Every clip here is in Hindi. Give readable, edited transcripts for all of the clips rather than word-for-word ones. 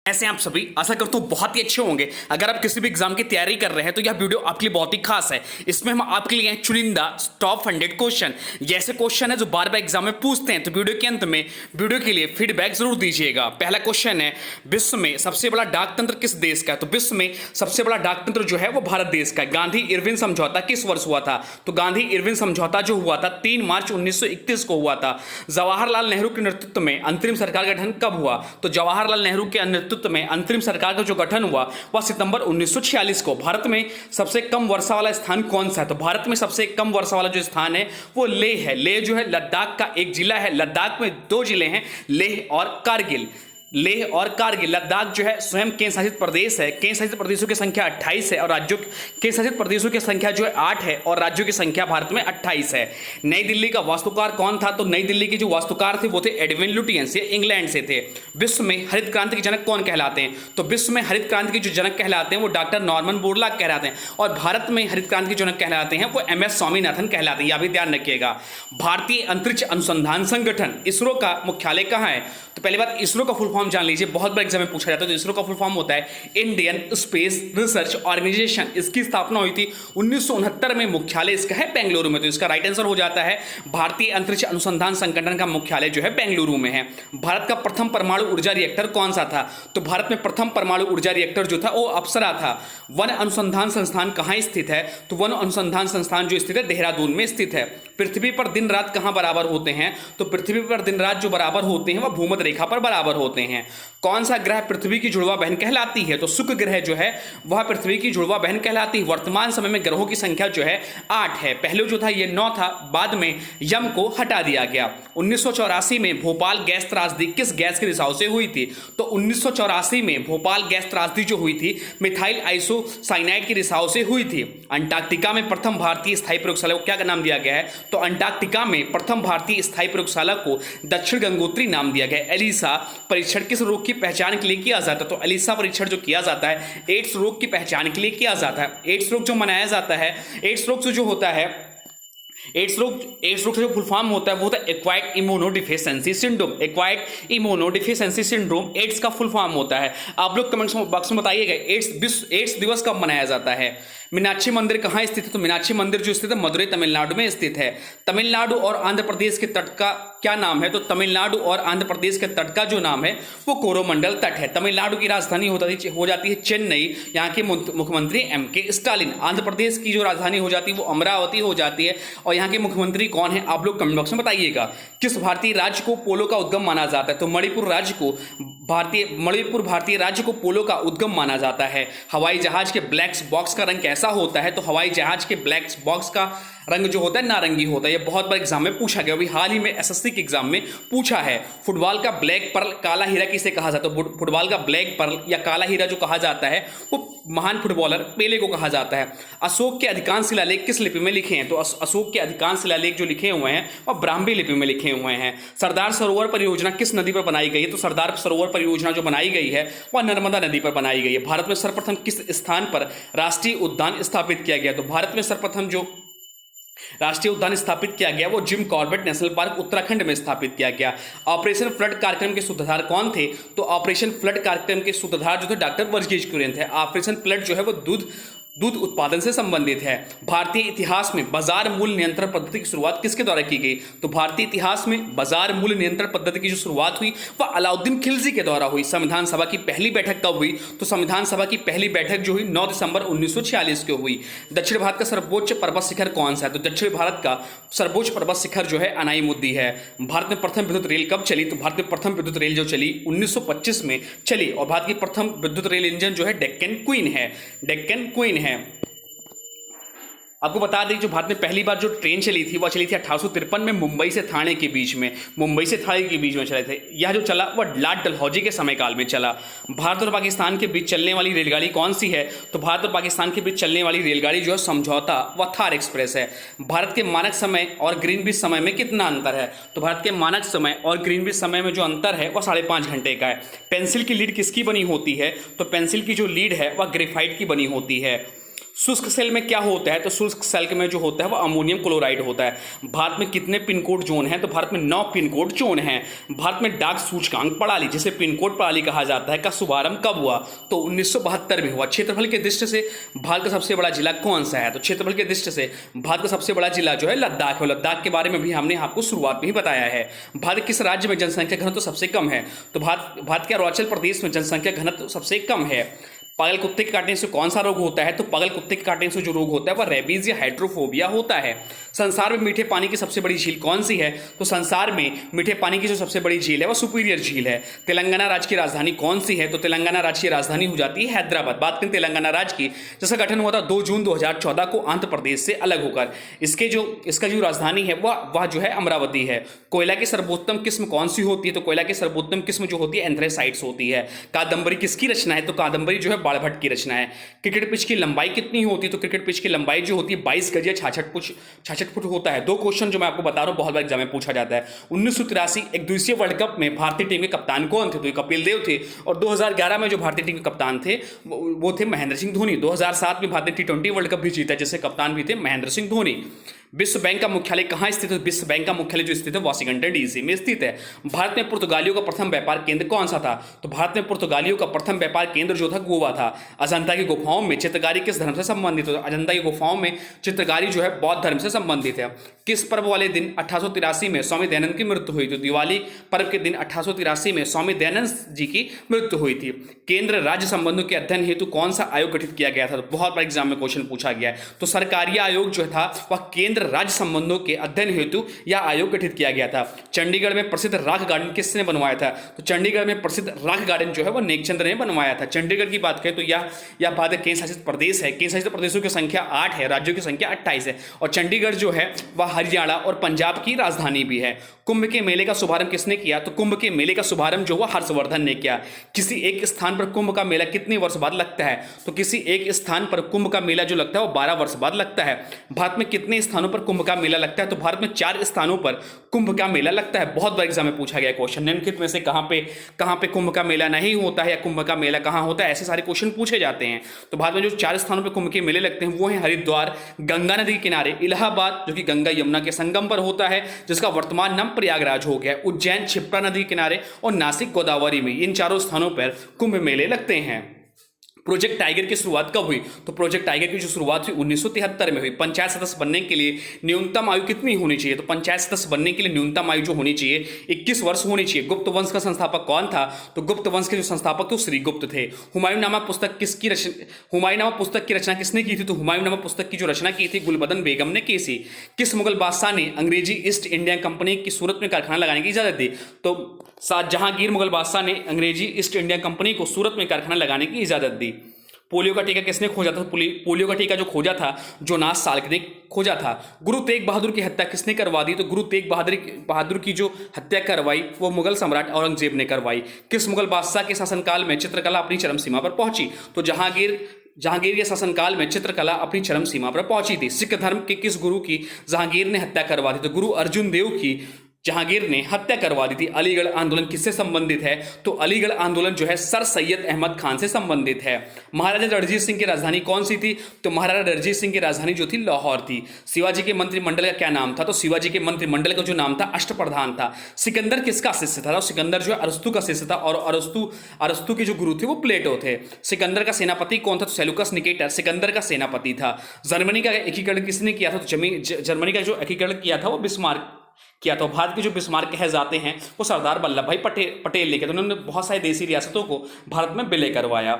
ऐसे आप सभी आशा करता हूँ बहुत ही अच्छे होंगे। अगर आप किसी भी एग्जाम की तैयारी कर रहे हैं तो यह वीडियो आपके लिए बहुत ही खास है। इसमें हम आपके लिए चुनिंदा टॉप 100 क्वेश्चन, ये ऐसे क्वेश्चन है जो बार बार एग्जाम में पूछते हैं, तो वीडियो के अंत में वीडियो के लिए फीडबैक जरूर दीजिएगा। पहला क्वेश्चन है, विश्व में सबसे बड़ा डाकतंत्र किस देश का है? तो विश्व में सबसे बड़ा डाकतंत्र जो है वो भारत देश का है। गांधी इरविन समझौता किस वर्ष हुआ था? तो गांधी इरविन समझौता जो हुआ था 3 मार्च 1931 को हुआ था। जवाहरलाल नेहरू के नेतृत्व में अंतरिम सरकार का गठन कब हुआ? तो जवाहरलाल नेहरू के नेतृत्व में अंतरिम सरकार का जो गठन हुआ वह सितंबर 1946 को। भारत में सबसे कम वर्षा वाला स्थान कौन सा है? तो भारत में सबसे कम वर्षा वाला जो स्थान है वो लेह है। लेह जो है लद्दाख का एक जिला है। लद्दाख में 2 जिले हैं, लेह और कारगिल। लेह और कारगिल। लद्दाख जो है स्वयं केंद्र शासित प्रदेश है। केंद्र शासित प्रदेशों की संख्या 28 है और राज्यों केंद्र शासित प्रदेशों की संख्या जो है 8 है और राज्यों की संख्या भारत में 28 है। नई दिल्ली का वास्तुकार कौन था? तो नई दिल्ली के जो वास्तुकार थे वो थे एडविन लुटियंस, ये इंग्लैंड से थे। विश्व में हरित क्रांति के जनक कौन कहलाते हैं? तो विश्व में हरित क्रांति के जो जनक कहलाते हैं वो डॉक्टर नॉर्मन बोरलॉग कहलाते हैं और भारत में हरित क्रांति के जनक कहलाते हैं वो MS स्वामीनाथन कहलाते हैं। यह भी ध्यान रखिएगा। भारतीय अंतरिक्ष अनुसंधान संगठन इसरो का मुख्यालय कहाँ है? तो पहली बात इसरो का फुल फॉर्म जान लीजिए, बहुत बार एग्जाम में पूछा जाता है। तो इसरो का फुल फॉर्म होता है इंडियन स्पेस रिसर्च ऑर्गेनाइजेशन। इसकी स्थापना हुई थी 1969 में। मुख्यालय इसका है बेंगलुरु में। तो इसका राइट आंसर हो जाता है भारतीय अंतरिक्ष अनुसंधान संगठन का मुख्यालय जो है बेंगलुरु में है। भारत का प्रथम परमाणु ऊर्जा रिएक्टर कौन सा था? तो भारत में प्रथम परमाणु ऊर्जा रिएक्टर जो था वो अप्सरा था। वन अनुसंधान संस्थान कहाँ स्थित है? तो वन अनुसंधान संस्थान जो स्थित है देहरादून में स्थित है। पृथ्वी पर दिन रात कहाँ बराबर होते हैं? तो पृथ्वी पर दिन रात जो बराबर होते हैं वह भूमध्य रेखा पर बराबर होते हैं। कौन सा ग्रह पृथ्वी की जुड़वा बहन कहलाती है? तो शुक्र ग्रह जो है वह पृथ्वी की जुड़वा बहन कहलाती है। वर्तमान समय में ग्रहों की संख्या जो है 8 है। पहले जो था ये 9 था, बाद में यम को हटा दिया गया। 1984 में भोपाल गैस त्रासदी किस गैस के रिसाव से हुई थी? तो 1984 में भोपाल गैस त्रासदी जो हुई थी मिथाइल आइसोसाइनाइड के रिसाव से हुई थी। अंटार्कटिका में प्रथम भारतीय स्थायी प्रयोगशाला को क्या नाम दिया गया है? तो अंटार्कटिका में प्रथम भारतीय स्थायी प्रयोगशाला को दक्षिण गंगोत्री नाम दिया गया है। एलिसा परीक्षण किस रोग की पहचान के लिए किया जाता है? तो एलिसा परीक्षण जो किया जाता है एड्स रोग की पहचान के लिए किया जाता है। एड्स रोग जो मनाया जाता है, एड्स रोग से जो होता है, एड्स रोग का जो फुल फॉर्म होता है वो होता है acquired immunodeficiency syndrome. Acquired immunodeficiency syndrome AIDS का फुल फॉर्म होता है। आप लोग कमेंट्स बॉक्स में बताइएगा एड्स दिवस कब मनाया जाता है। मीनाक्षी मंदिर कहाँ स्थित है? तो मीनाक्षी मंदिर जो स्थित है मदुरई तमिलनाडु में स्थित है। तमिलनाडु और आंध्र प्रदेश के तट का क्या नाम है? तो तमिलनाडु और आंध्र प्रदेश के तट का जो नाम है वो कोरोमंडल तट है। तमिलनाडु की राजधानी हो जाती है चेन्नई। यहाँ के मुख्यमंत्री MK स्टालिन। आंध्र प्रदेश की जो राजधानी हो जाती है वो अमरावती हो जाती है। और यहाँ के मुख्यमंत्री कौन है आप लोग कमेंट बॉक्स में बताइएगा। किस भारतीय राज्य को पोलो का उद्गम माना जाता है? तो मणिपुर भारतीय राज्य को पोलो का उद्गम माना जाता है। हवाई जहाज के ब्लैक बॉक्स का रंग कैसा होता है? तो हवाई जहाज के ब्लैक बॉक्स का रंग जो होता है नारंगी होता है। ये बहुत बार एग्जाम में पूछा गया, अभी हाल ही में SSC के एग्जाम में पूछा है। फुटबॉल का ब्लैक पर्ल काला हीरा किसे कहा जाता है? तो फुटबॉल का ब्लैक पर्ल या काला हीरा जो कहा जाता है वो महान फुटबॉलर पेले को कहा जाता है। अशोक के अधिकांश शिलालेख किस लिपि में लिखे हैं? तो अशोक के अधिकांश शिलालेख जो लिखे हुए हैं वह ब्राह्मी लिपि में लिखे हुए हैं। सरदार सरोवर परियोजना किस नदी पर बनाई गई है? तो सरदार सरोवर परियोजना जो बनाई गई है वह नर्मदा नदी पर बनाई गई है। भारत में सर्वप्रथम किस स्थान पर राष्ट्रीय उद्यान स्थापित किया गया? तो भारत में सर्वप्रथम जो राष्ट्रीय उद्यान स्थापित किया गया वो Jim Corbett national park Uttarakhand में स्थापित किया गया। ऑपरेशन फ्लड कार्यक्रम के सूत्रधार कौन थे? तो ऑपरेशन फ्लड कार्यक्रम के सूत्रधार जो थे डॉक्टर वर्गीज कुरियन थे। ऑपरेशन फ्लड जो है वो दूध उत्पादन से संबंधित है। भारतीय इतिहास में बाजार मूल्य नियंत्रण पद्धति की शुरुआत किसके द्वारा की गई? तो भारतीय इतिहास में बाजार मूल्य नियंत्रण पद्धति की जो शुरुआत हुई वह अलाउद्दीन खिलजी के द्वारा हुई। संविधान सभा की पहली बैठक कब हुई? तो संविधान सभा की पहली बैठक जो हुई 9 दिसंबर 1946 को हुई। दक्षिण भारत का सर्वोच्च पर्वत शिखर कौन सा है? तो दक्षिण भारत का सर्वोच्च पर्वत शिखर जो है अनाईमुद्दी है। भारत में प्रथम विद्युत रेल कब चली? तो भारत में प्रथम विद्युत रेल जो चली 1925 में चली और भारत की प्रथम विद्युत रेल इंजन जो है डेक्कन क्वीन है। आपको बता दें जो भारत में पहली बार जो ट्रेन चली थी वह चली थी 1853 में मुंबई से थाने के बीच में चले थे। यह जो चला वह लॉर्ड डलहौजी के समय काल में चला। भारत और पाकिस्तान के बीच चलने वाली रेलगाड़ी कौन सी है? तो भारत और पाकिस्तान के बीच चलने वाली रेलगाड़ी जो है समझौता व थार एक्सप्रेस है। भारत के मानक समय और ग्रीनविच समय में कितना अंतर है? तो भारत के मानक समय और ग्रीनविच समय में जो अंतर है वह 5.5 घंटे का है। पेंसिल की लीड किसकी बनी होती है? तो पेंसिल की जो लीड है वह ग्रेफाइट की बनी होती है। शुष्क सेल में क्या होता है? तो शुष्क सेल में जो होता है वो अमोनियम क्लोराइड होता है। भारत में कितने पिन कोड जोन हैं? तो भारत में 9 पिन कोड जोन हैं। भारत में डाक सूचकांक प्रणाली, जिसे पिन कोड प्रणाली कहा जाता है, का शुभारंभ कब हुआ? तो 1972 में हुआ। क्षेत्रफल की दृष्टि से भारत का सबसे बड़ा जिला कौन सा है? तो क्षेत्रफल की दृष्टि से भारत का सबसे बड़ा जिला जो है लद्दाख है। लद्दाख के बारे में भी हमने आपको शुरुआत में ही बताया है। भारत किस राज्य में जनसंख्या घनत्व सबसे कम है? तो भारत के अरुणाचल प्रदेश में जनसंख्या घनत्व सबसे कम है। पागल कुत्ते के काटने से कौन सा रोग होता है? तो पागल कुत्ते के काटने से जो रोग होता है वह रेबीज या हाइड्रोफोबिया होता है। संसार में मीठे पानी की सबसे बड़ी झील कौन सी है? तो संसार में मीठे पानी की जो सबसे बड़ी झील है वह सुपीरियर झील है। तेलंगाना राज्य की राजधानी कौन सी है? तो तेलंगाना राज्य की राजधानी हो जाती है हैदराबाद। बात करें तेलंगाना राज्य की, जिसका गठन हुआ था 2 जून 2014 को आंध्र प्रदेश से अलग होकर। इसका जो राजधानी है वह जो है अमरावती है। कोयला की सर्वोत्तम किस्म कौन सी होती है? तो कोयला की सर्वोत्तम किस्म जो होती है एंथ्रेसाइट्स होती है। कादम्बरी किसकी रचना है? तो कादम्बरी जो है बाणभट्ट की रचना है। क्रिकेट पिच की लंबाई कितनी होती है? तो क्रिकेट पिच की लंबाई जो होती है 22 गज या 66 फुट होता है। 2 क्वेश्चन जो मैं आपको बता रहा हूं बहुत बार एग्जाम में पूछा जाता है। 1983 एक दिवसीय वर्ल्ड कप में भारतीय टीम के कप्तान कौन थे? तो ये कपिल देव थे। और 2011 में जो भारतीय टीम के कप्तान थे वो थे महेंद्र सिंह धोनी। 2007 में भारत ने T20 वर्ल्ड कप भी जीता, जिससे कप्तान भी थे महेंद्र सिंह धोनी। विश्व बैंक का मुख्यालय कहाँ स्थित है? विश्व बैंक का मुख्यालय जो स्थित है वाशिंगटन डीसी में स्थित है। भारत में पुर्तगालियों का प्रथम व्यापार केंद्र कौन सा था? तो भारत में पुर्तगालियों का प्रथम व्यापार केंद्र जो था गोवा था। अजंता की गुफाओं में चित्रकारी किस धर्म से संबंधित है? तो अजंता की गुफाओं में चित्रकारी जो है बौद्ध धर्म से संबंधित है। किस पर्व वाले दिन 1883 में स्वामी दयानंद की मृत्यु हुई? तो दिवाली पर्व के दिन 1883 में स्वामी दयानंद जी की मृत्यु हुई थी। केंद्र राज्य संबंधों के अध्ययन हेतु कौन सा आयोग गठित किया गया था? तो बहुत बार एग्जाम में क्वेश्चन पूछा गया है। तो सरकारी आयोग जो था वह केंद्र राज्य संबंधों के अध्ययन हेतु यह आयोग गठित किया गया था। चंडीगढ़ में प्रसिद्ध रॉक गार्डन किसने बनवाया था? तो चंडीगढ़ में प्रसिद्ध रॉक गार्डन जो है वह नेकचंद ने बनवाया था। चंडीगढ़ की बात करें तो यह भारत केंद्र शासित प्रदेश है। केंद्र शासित प्रदेशों की संख्या 8 है, राज्यों की संख्या 28 है। और चंडीगढ़ जो है वह हरियाणा और पंजाब की राजधानी भी है। कुंभ के मेले का शुभारंभ किसने किया? तो कुंभ के मेले का शुभारंभ जो हुआ हर्षवर्धन ने किया। किसी एक स्थान पर कुंभ का मेला कितने वर्ष बाद लगता है? तो किसी एक स्थान पर कुंभ का मेला जो लगता है वो 12 वर्ष बाद लगता है। भारत में कितने स्थानों पर कुंभ का मेला लगता है? तो भारत में 4 स्थानों पर कुंभ का मेला लगता है। बहुत बार एग्जाम में पूछा गया क्वेश्चन, निम्नलिखित में से कहां पे कुंभ का मेला नहीं होता है या कुंभ का मेला कहां होता है, ऐसे सारे क्वेश्चन पूछे जाते हैं। तो भारत में जो 4 स्थानों पर कुंभ के मेले लगते हैं वो है हरिद्वार, गंगा नदी के किनारे, इलाहाबाद जो कि गंगा यमुना के संगम पर होता है जिसका वर्तमान नाम प्रयागराज हो गया, उज्जैन क्षिप्रा नदी के किनारे, और नासिक गोदावरी में। इन 4 स्थानों पर कुंभ मेले लगते हैं। प्रोजेक्ट टाइगर की शुरुआत कब हुई? तो प्रोजेक्ट टाइगर की जो शुरुआत हुई 1973 में हुई। पंचायत सदस्य बनने के लिए न्यूनतम आयु कितनी होनी चाहिए? तो पंचायत सदस्य बनने के लिए न्यूनतम आयु जो होनी चाहिए 21 वर्ष होनी चाहिए। गुप्त वंश का संस्थापक कौन था? तो गुप्त वंश के जो संस्थापक तो श्रीगुप्त थे। हुमायूंनामा पुस्तक की रचना किसने की थी? तो हुमायूंनामा पुस्तक की जो रचना की थी गुलबदन बेगम ने की थी। किस मुगल बादशाह ने अंग्रेजी ईस्ट इंडिया कंपनी की सूरत में कारखाना लगाने की इजाजत दी? तो जहांगीर मुगल बादशाह ने अंग्रेजी ईस्ट इंडिया कंपनी को सूरत में कारखाना लगाने की इजाजत दी। पोलियो का टीका किसने खोजा था? पोलियो का टीका जो खोजा था जोनास साल्क ने खोजा था। गुरु तेग बहादुर की हत्या किसने करवा दी? तो गुरु तेग बहादुर की जो हत्या करवाई वो मुगल सम्राट औरंगजेब ने करवाई। किस मुगल बादशाह के शासनकाल में चित्रकला अपनी चरम सीमा पर पहुंची? तो जहांगीर के शासनकाल में चित्रकला अपनी चरम सीमा पर पहुंची थी। सिख धर्म के किस गुरु की जहांगीर ने हत्या करवा दी? तो गुरु अर्जुन देव की जहांगीर ने हत्या करवा दी थी। अलीगढ़ आंदोलन किससे संबंधित है? तो अलीगढ़ आंदोलन जो है सर सैयद अहमद खान से संबंधित है। महाराजा रणजीत सिंह की राजधानी कौन सी थी? तो महाराजा रणजीत सिंह की राजधानी जो थी लाहौर थी। शिवाजी के मंत्रिमंडल का क्या नाम था? तो शिवाजी के मंत्रिमंडल का जो नाम था अष्टप्रधान था। सिकंदर किसका शिष्य था? सिकंदर जो है अरस्तु का शिष्य था, और अरस्तु के जो गुरु थे वो प्लेटो थे। सिकंदर का सेनापति कौन था? तो सेलुकस निकेटर सिकंदर का सेनापति था। जर्मनी का एकीकरण किसने किया था? तो जर्मनी का जो एकीकरण किया था वो बिस्मार्क किया। तो भारत के जो बिस्मार्क कहे जाते हैं वो सरदार वल्लभ भाई पटेल लेके, तो उन्होंने बहुत सारी देसी रियासतों को भारत में विलय करवाया।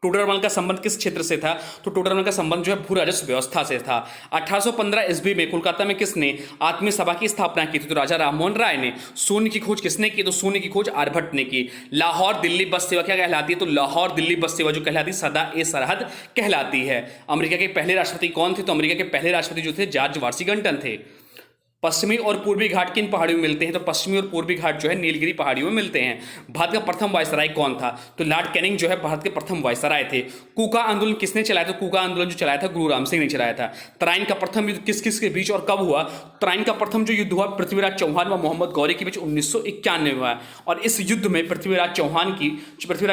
टोडरमल का संबंध किस क्षेत्र से था? तो टोडरमल का संबंध जो है भू राजस्व व्यवस्था से था। 1815 ईस्वी में कोलकाता में किसने आत्मीय सभा की स्थापना की थी? तो राजा राममोहन राय ने। शून्य की खोज किसने की? तो शून्य की खोज आर्यभट्ट ने की। लाहौर दिल्ली बस सेवा क्या कहलाती है? तो लाहौर दिल्ली बस सेवा जो कहलाती है सदा ए सरहद कहलाती है। अमेरिका के पहले राष्ट्रपति कौन थे? तो अमेरिका के पहले राष्ट्रपति जो थे जॉर्ज वाशिंगटन थे। पश्चिमी और पूर्वी घाट किन पहाड़ियों में मिलते हैं? तो पश्चिमी और पूर्वी घाट जो है नीलगिरी पहाड़ियों में मिलते हैं। भारत का प्रथम वायसराय कौन था? तो लॉर्ड कैनिंग जो है भारत के प्रथम वायसराय थे। कूका आंदोलन किसने चलाया? तो कूका आंदोलन जो चलाया था गुरु राम सिंह ने चलाया था। तराइन का प्रथम युद्ध किस किस के बीच और कब हुआ? तराइन का प्रथम जो युद्ध हुआ पृथ्वीराज चौहान व मोहम्मद गौरी के बीच 1991 में हुआ, और इस युद्ध में पृथ्वीराज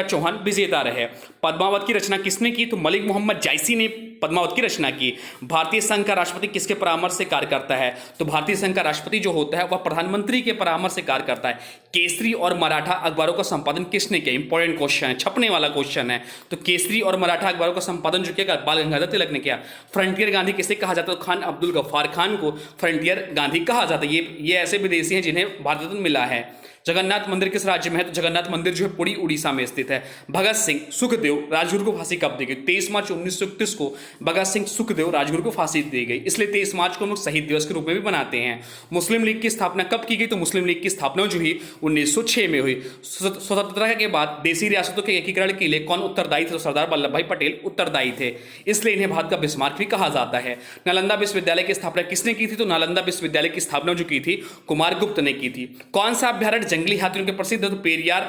चौहान विजेता रहे। पद्मावत की रचना किसने की? तो मलिक मोहम्मद जायसी ने पद्मावत की रचना की। भारतीय संघ का राष्ट्रपति किसके परामर्श से कार्य करता है? तो भारतीय संघ का राष्ट्रपति जो होता है वह प्रधानमंत्री के परामर्श से कार्य करता है। केसरी और मराठा अखबारों का संपादन किसने किया? इंपॉर्टेंट क्वेश्चन है, छपने वाला क्वेश्चन है। तो केसरी और मराठा अखबारों का संपादन जो किया बाल गंगाधर तिलक ने किया। फ्रंटियर गांधी किसे कहा जाता है? तो खान अब्दुल गफ्फार खान को फ्रंटियर गांधी कहा जाता है। ये ऐसे विदेशी हैं जिन्हें भारत रत्न मिला है। जगन्नाथ मंदिर किस राज्य में है? तो जगन्नाथ मंदिर जो है पुरी उड़ीसा में स्थित है। भगत सिंह सुखदेव राजगुरु को फांसी कब दी गई? 23 मार्च 1931 को भगत सिंह सुखदेव राजगुरु को फांसी दी गई। इसलिए 23 मार्च को हम लोग शहीद दिवस के रूप में भी बनाते हैं। मुस्लिम लीग की स्थापना कब की गई? तो मुस्लिम लीग की स्थापना जो हुई 1906 में हुई। स्वतंत्रता के बाद देशी रियासतों के एकीकरण के लिए कौन उत्तरदायी थे? तो सरदार वल्लभ भाई पटेल उत्तरदायी थे, इसलिए इन्हें भारत का बिस्मार्क भी कहा जाता है। नालंदा विश्वविद्यालय की स्थापना किसने की थी? तो नालंदा विश्वविद्यालय की स्थापना जो की थी कुमार गुप्त ने की थी। कौन सा अभ्यारण्य जंगली हाथियों के प्रसिद्ध है? तो पेरियार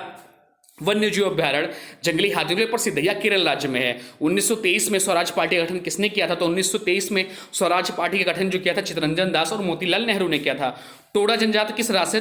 वन्यजीव अभ्यारण्य जंगली हाथियों के लिए प्रसिद्ध है, या केरल राज्य में है। 1923 में स्वराज पार्टी का गठन किसने किया था? तो 1923 में स्वराज पार्टी का गठन जो किया था चित्तरंजन दास और मोतीलाल नेहरू ने किया था। टोडा जनजाति किस राज्य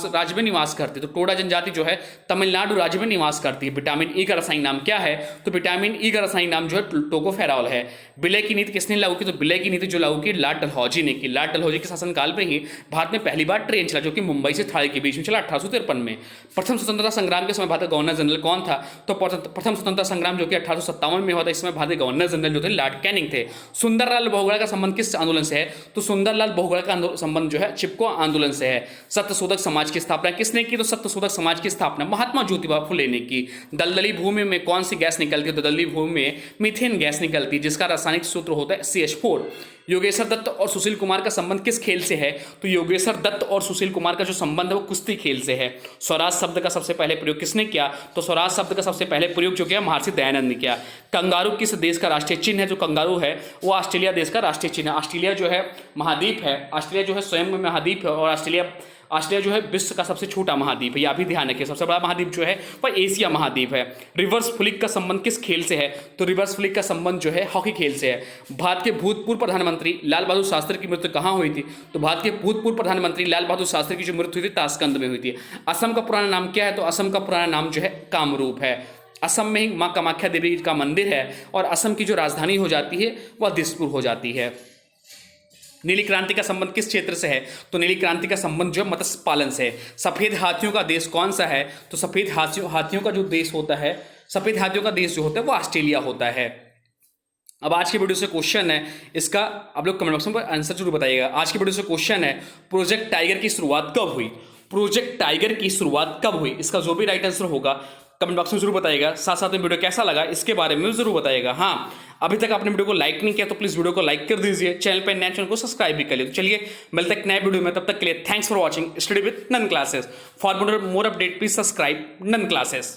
राज्य में निवास करती है? तो टोडा जनजाति जो है तमिलनाडु राज्य में निवास करती है। विटामिन ई का रासायनिक नाम क्या है? तो विटामिन ई का रासायनिक नाम जो है टोकोफेरॉल है। विलय की नीति किसने लागू की? तो विलय की नीति जो लागू की लॉर्ड डलहौजी ने की। लॉर्ड डलहौजी के शासनकाल में ही भारत में पहली बार ट्रेन चला, जो कि मुंबई से थाने के बीच में चला 1853 में। प्रथम स्वतंत्रता संग्राम के समय भारत का गवर्नर जनरल कौन था? तो प्रथम स्वतंत्रता संग्राम जो कि 1857 में हुआ था, इस समय भारत के गवर्नर जनरल जो थे लॉर्ड कैनिंग थे। सुंदरलाल बहुगुणा का संबंध किस आंदोलन से है? तो सुंदरलाल बहुगुणा का संबंध जो है चिपको आंदोलन से है। सत्यशोधक समाज की स्थापना किसने की? तो सत्यशोधक समाज की स्थापना महात्मा ज्योतिबा फुले ने की। दलदली भूमि में कौन सी गैस निकलती है? तो दलदली भूमि में मीथेन गैस निकलती है, जिसका रासायनिक सूत्र होता है CH4। योगेश्वर दत्त और सुशील कुमार का संबंध किस खेल से है? तो योगेश्वर दत्त और सुशील कुमार का जो संबंध है वो कुश्ती खेल से है। स्वराज शब्द का सबसे पहले प्रयोग किसने किया? तो स्वराज शब्द का सबसे पहले प्रयोग जो किया महर्षि दयानंद ने किया। कंगारू किस देश का राष्ट्रीय चिन्ह है? जो कंगारू है वो ऑस्ट्रेलिया देश का राष्ट्रीय चिन्ह है। ऑस्ट्रेलिया जो है महाद्वीप है, ऑस्ट्रेलिया जो है स्वयं में महाद्वीप है, और ऑस्ट्रेलिया जो है विश्व का सबसे छोटा महाद्वीप है, यह भी ध्यान रखिए। सबसे बड़ा महाद्वीप जो है वह एशिया महाद्वीप है। रिवर्स फ्लिक का संबंध किस खेल से है? तो रिवर्स फ्लिक का संबंध जो है हॉकी खेल से है। भारत के भूतपूर्व प्रधानमंत्री लाल बहादुर शास्त्री की मृत्यु कहाँ हुई थी? तो भारत के भूतपूर्व प्रधानमंत्री लाल बहादुर शास्त्री की जो मृत्यु हुई थी ताशकंद में हुई थी। असम का पुराना नाम क्या है? तो असम का पुराना नाम जो है कामरूप है। असम में ही माँ कामाख्या देवी का मंदिर है, और असम की जो राजधानी हो जाती है वह दिसपुर हो जाती है। नीली क्रांति का संबंध किस क्षेत्र से है? तो नीली क्रांति का संबंध जो है मत्स्य पालन से है। सफेद हाथियों का देश कौन सा है? तो सफेद हाथियों का जो देश होता है, सफेद हाथियों का देश जो होता है वो ऑस्ट्रेलिया होता है। अब आज की वीडियो से क्वेश्चन है, इसका आप लोग कमेंट बॉक्स में आंसर जरूर बताइएगा। आज की वीडियो से क्वेश्चन है, प्रोजेक्ट टाइगर की शुरुआत कब हुई? प्रोजेक्ट टाइगर की शुरुआत कब हुई? इसका जो भी राइट आंसर होगा कमेंट बॉक्स में जरूर बताइएगा। साथ साथ में वीडियो कैसा लगा इसके बारे में जरूर बताइएगा। हाँ, अभी तक आपने वीडियो को लाइक नहीं किया तो प्लीज वीडियो को लाइक कर दीजिए। चैनल पर नए चैनल को सब्सक्राइब भी कर लीजिए। तो चलिए मिलते हैं नए वीडियो में, तब तक के लिए thanks for watching study with Nun classes. For more update please subscribe Nun classes.